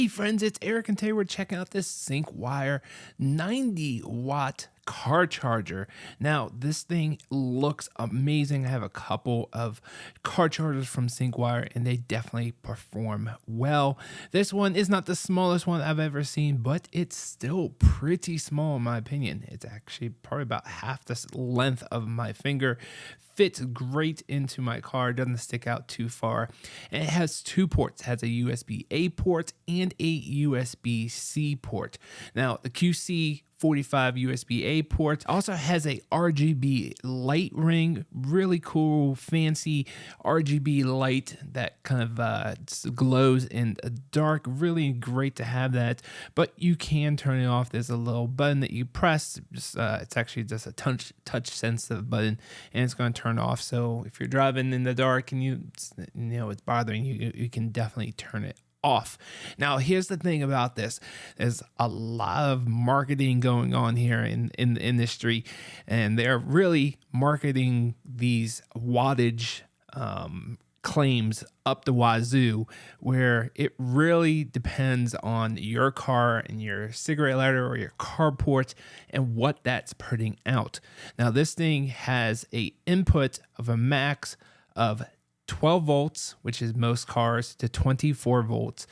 Hey friends, it's Eric and today we're checking out this Syncwire 90-watt car charger. Now, this thing looks amazing. I have a couple of car chargers from Syncwire and they definitely perform well. This one is not the smallest one I've ever seen, but it's still pretty small in my opinion. It's actually probably about half the length of my finger. Fits great into my car, doesn't stick out too far. And it has two ports. It has a USB-A port and a USB-C port. Now, the QC45 USB-A port also has a RGB light ring, really cool, fancy RGB light that kind of glows in the dark. Really great to have that, but you can turn it off. There's a little button that you press. It's actually just a touch sensitive button, and it's going to turn off. So if you're driving in the dark and you know it's bothering you, you can definitely turn it off. Now, here's the thing about this. There's a lot of marketing going on here in the industry, and they're really marketing these wattage claims up the wazoo, where it really depends on your car and your cigarette lighter or your carport and what that's putting out. Now, this thing has a input of a max of 12 volts, which is most cars, to 24 volts,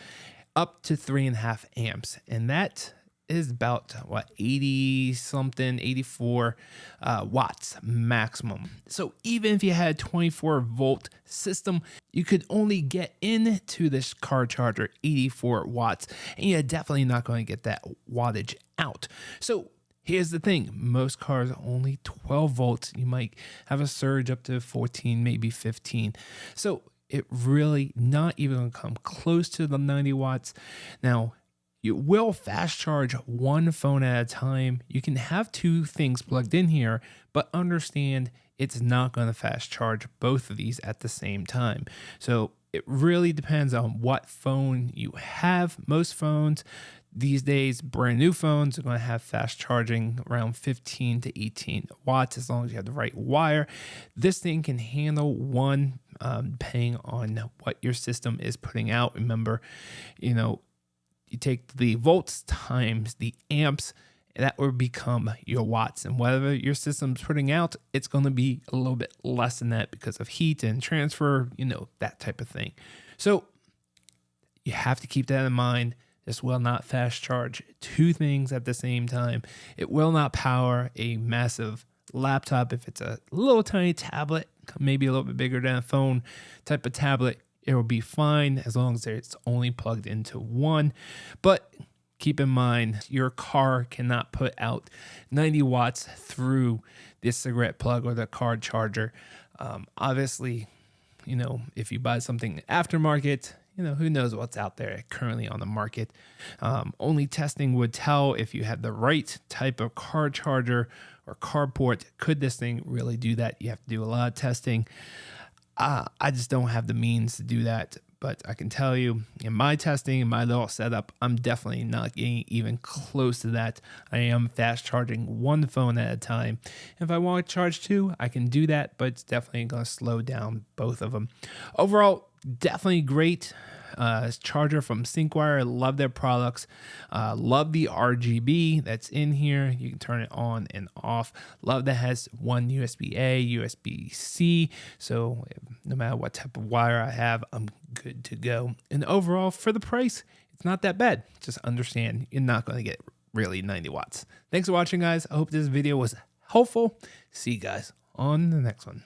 up to 3.5 amps. And that is about, 80 something, 84 watts maximum. So even if you had a 24 volt system, you could only get into this car charger 84 watts, and you're definitely not going to get that wattage out. So here's the thing, most cars are only 12 volts. You might have a surge up to 14, maybe 15. So it really not even gonna come close to the 90 watts. Now, you will fast charge one phone at a time. You can have two things plugged in here, but understand it's not gonna fast charge both of these at the same time. So it really depends on what phone you have. Most phones these days, brand new phones, are going to have fast charging around 15 to 18 watts as long as you have the right wire. This thing can handle one, depending on what your system is putting out. Remember, you take the volts times the amps, that will become your watts. And whatever your system's putting out, it's going to be a little bit less than that because of heat and transfer, that type of thing. So you have to keep that in mind. This will not fast charge two things at the same time. It will not power a massive laptop. If it's a little tiny tablet, maybe a little bit bigger than a phone type of tablet, it will be fine as long as it's only plugged into one. But keep in mind, your car cannot put out 90 watts through the cigarette plug or the car charger. Obviously, if you buy something aftermarket, who knows what's out there currently on the market. Only testing would tell if you had the right type of car charger or carport. Could this thing really do that? You have to do a lot of testing. I just don't have the means to do that. But I can tell you, in my testing, in my little setup, I'm definitely not getting even close to that. I am fast charging one phone at a time. If I want to charge two, I can do that, but it's definitely going to slow down both of them. Overall, definitely great charger from Syncwire. Love their products. Love the RGB that's in here. You can turn it on and off. Love that it has one USB-A, USB-C. So no matter what type of wire I have, I'm good to go. And overall, for the price, it's not that bad. Just understand you're not going to get really 90 watts. Thanks for watching, guys. I hope this video was helpful. See you guys on the next one.